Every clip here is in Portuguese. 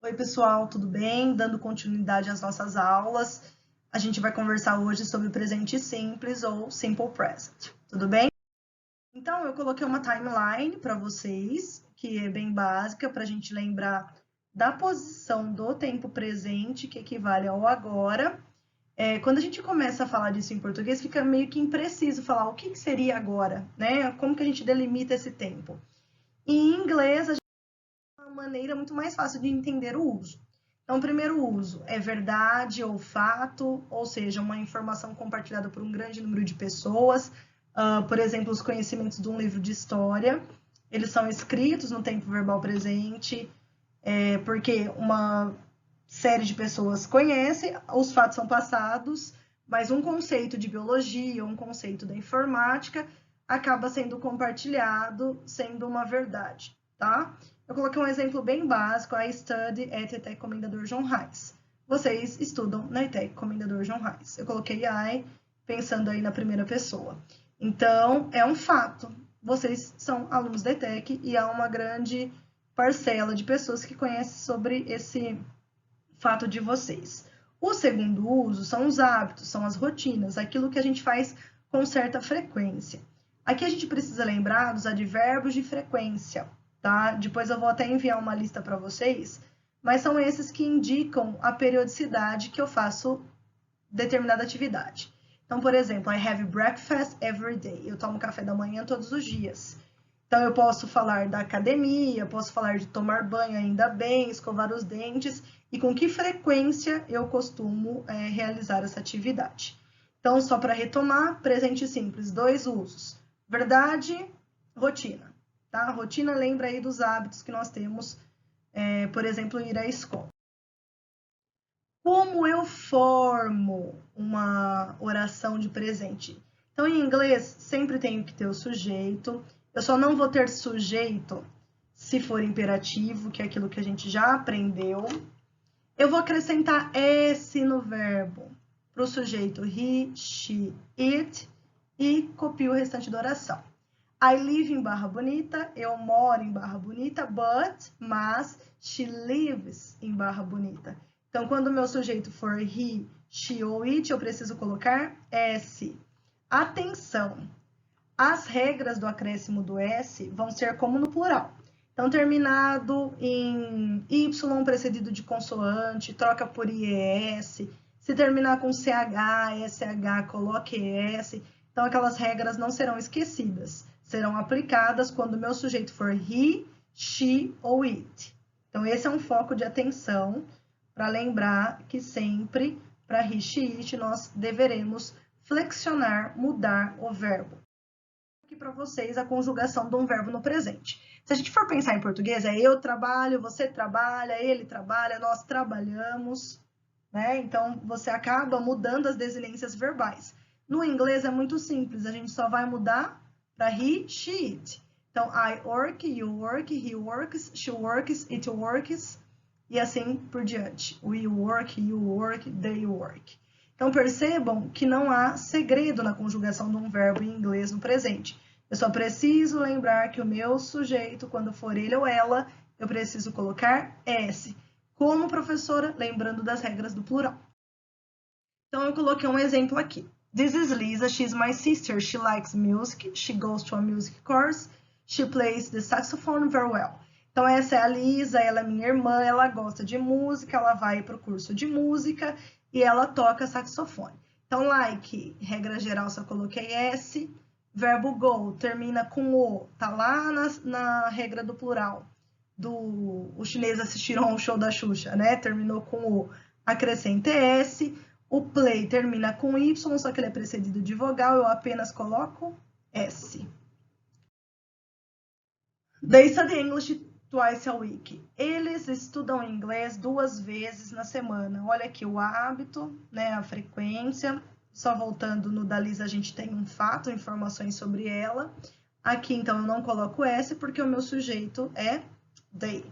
Oi, pessoal, tudo bem? Dando continuidade às nossas aulas, a gente vai conversar hoje sobre o presente simples ou simple present, tudo bem? Então, eu coloquei uma timeline para vocês, que é bem básica, para a gente lembrar da posição do tempo presente, que equivale ao agora. Quando a gente começa a falar disso em português, fica meio que impreciso falar o que seria agora, né? Como que a gente delimita esse tempo? Em inglês, a gente tem uma maneira muito mais fácil de entender o uso. Então, o primeiro uso é verdade ou fato, ou seja, uma informação compartilhada por um grande número de pessoas. Por exemplo, os conhecimentos de um livro de história, eles são escritos no tempo verbal presente, porque uma série de pessoas conhece, os fatos são passados, mas um conceito de biologia, um conceito da informática, acaba sendo compartilhado, sendo uma verdade, tá? Eu coloquei um exemplo bem básico, I study at ETEC Comendador João Reis. Vocês estudam na ETEC Comendador João Reis. Eu coloquei I, pensando aí na primeira pessoa. Então, é um fato. Vocês são alunos da ETEC e há uma grande parcela de pessoas que conhecem sobre esse fato de vocês. O segundo uso são os hábitos, são as rotinas, aquilo que a gente faz com certa frequência. Aqui a gente precisa lembrar dos advérbios de frequência, tá? Depois eu vou até enviar uma lista para vocês, mas são esses que indicam a periodicidade que eu faço determinada atividade. Então, por exemplo, I have breakfast every day. Eu tomo café da manhã todos os dias. Então, eu posso falar da academia, posso falar de tomar banho ainda bem, escovar os dentes, e com que frequência eu costumo realizar essa atividade. Então, só para retomar, presente simples, 2 usos. Verdade, rotina. Tá? Rotina lembra aí dos hábitos que nós temos, por exemplo, ir à escola. Como eu formo uma oração de presente? Então, em inglês, sempre tenho que ter o sujeito. Eu só não vou ter sujeito se for imperativo, que é aquilo que a gente já aprendeu. Eu vou acrescentar S no verbo para o sujeito he, she, it e copio o restante da oração. I live em Barra Bonita, eu moro em Barra Bonita, mas she lives em Barra Bonita. Então, quando o meu sujeito for he, she ou it, eu preciso colocar S. Atenção! As regras do acréscimo do S vão ser como no plural. Então, terminado em Y precedido de consoante, troca por IES. Se terminar com CH, SH, coloque ES. Então, aquelas regras não serão esquecidas. Serão aplicadas quando o meu sujeito for he, she ou it. Então, esse é um foco de atenção para lembrar que sempre, para he, she, it, nós deveremos flexionar, mudar o verbo. Aqui para vocês a conjugação de um verbo no presente. Se a gente for pensar em português, é eu trabalho, você trabalha, ele trabalha, nós trabalhamos, né? Então, você acaba mudando as desinências verbais. No inglês é muito simples, a gente só vai mudar para he, she, it. Então, I work, you work, he works, she works, it works, e assim por diante. We work, you work, they work. Então, percebam que não há segredo na conjugação de um verbo em inglês no presente. Eu só preciso lembrar que o meu sujeito, quando for ele ou ela, eu preciso colocar S. Como professora, lembrando das regras do plural. Então, eu coloquei um exemplo aqui. This is Lisa, she's my sister. She likes music, she goes to a music course, she plays the saxophone very well. Então, essa é a Lisa, ela é minha irmã, ela gosta de música, ela vai para o curso de música e ela toca saxofone. Então, like, regra geral, só coloquei S. Verbo go, termina com o, tá lá na regra do plural. Os chineses assistiram ao show da Xuxa, né? Terminou com o, acrescente S. O play termina com Y, só que ele é precedido de vogal, eu apenas coloco S. They study English twice a week. Eles estudam inglês 2 vezes na semana. Olha aqui o hábito, né, a frequência. Só voltando no da Lisa, a gente tem um fato, informações sobre ela. Aqui, então, eu não coloco S, porque o meu sujeito é they.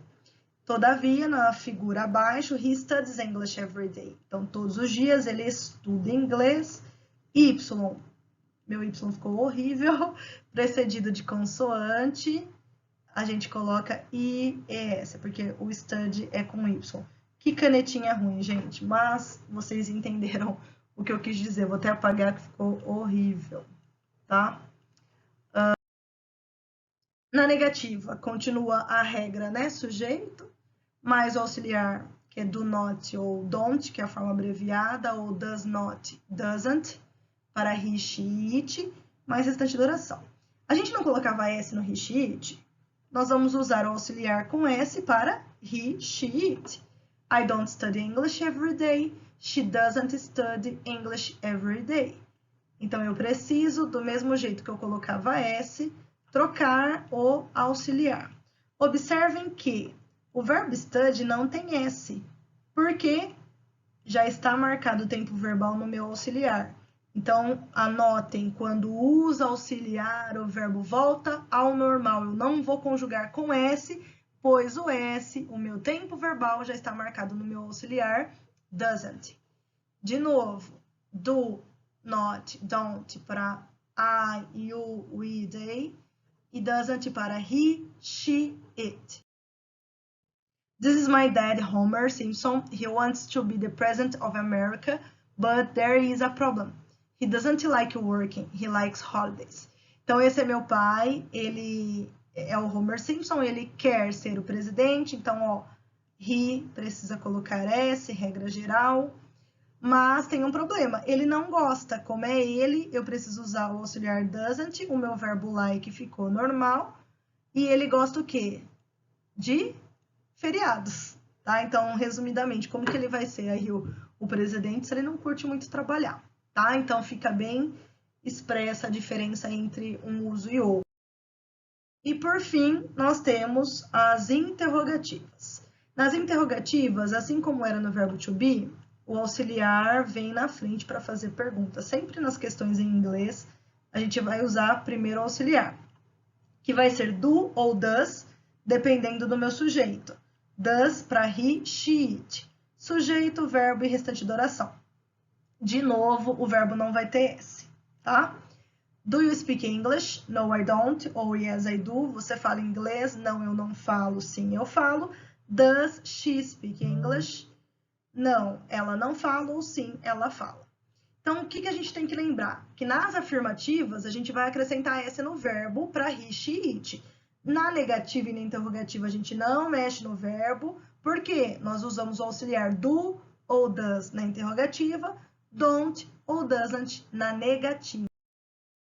Todavia, na figura abaixo, he studies English every day. Então, todos os dias ele estuda inglês. Y, meu Y ficou horrível, precedido de consoante. a gente coloca IES, porque o study é com Y. Que canetinha ruim, gente, mas vocês entenderam o que eu quis dizer. Vou até apagar que ficou horrível, tá? Na negativa, continua a regra, né? Sujeito, mais o auxiliar, que é do not ou don't, que é a forma abreviada, ou does not, doesn't, para he, she, it, mais restante da oração. A gente não colocava S no he, she, it, nós vamos usar o auxiliar com S para he, she, it. I don't study English every day. She doesn't study English every day. Então, eu preciso, do mesmo jeito que eu colocava S, trocar o auxiliar. Observem que o verbo study não tem S, porque já está marcado o tempo verbal no meu auxiliar. Então, anotem, quando usa auxiliar, o verbo volta ao normal. Eu não vou conjugar com S, pois o S, o meu tempo verbal, já está marcado no meu auxiliar, doesn't. De novo, do, not, don't para I, you, we, they, e doesn't para he, she, it. This is my dad, Homer Simpson. He wants to be the president of America, but there is a problem. He doesn't like working, he likes holidays. Então, esse é meu pai, ele é o Homer Simpson, ele quer ser o presidente, então, ó, he precisa colocar S, regra geral, mas tem um problema, ele não gosta, como é ele, eu preciso usar o auxiliar doesn't, o meu verbo like ficou normal, e ele gosta o quê? De feriados, tá? Então, resumidamente, como que ele vai ser aí o presidente se ele não curte muito trabalhar, tá? Então, fica bem expressa a diferença entre um uso e outro. E, por fim, nós temos as interrogativas. Nas interrogativas, assim como era no verbo to be, o auxiliar vem na frente para fazer perguntas. Sempre nas questões em inglês, a gente vai usar primeiro o auxiliar, que vai ser do ou does, dependendo do meu sujeito. Does para he, she, it. Sujeito, verbo e restante da oração. De novo, o verbo não vai ter S, tá? Do you speak English? No, I don't. Ou yes, I do. Você fala inglês? Não, eu não falo. Sim, eu falo. Does she speak English? Não, ela não fala. Ou sim, ela fala. Então, o que a gente tem que lembrar? Que nas afirmativas, a gente vai acrescentar S no verbo para he, she, it. Na negativa e na interrogativa, a gente não mexe no verbo, porque nós usamos o auxiliar do ou does na interrogativa, don't ou doesn't na negativa.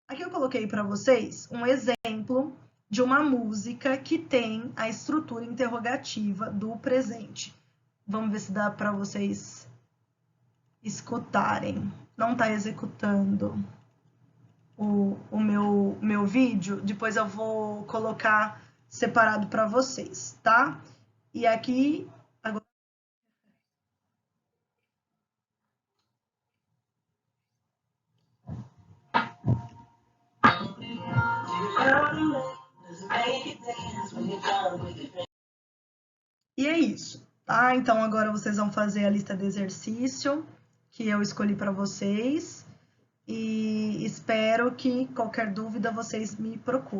Aqui eu coloquei para vocês um exemplo de uma música que tem a estrutura interrogativa do presente. Vamos ver se dá para vocês escutarem. Não está executando o meu vídeo, depois eu vou colocar separado para vocês, tá? E aqui, agora... E é isso, tá? Então, agora vocês vão fazer a lista de exercício que eu escolhi para vocês. E espero que qualquer dúvida vocês me procurem.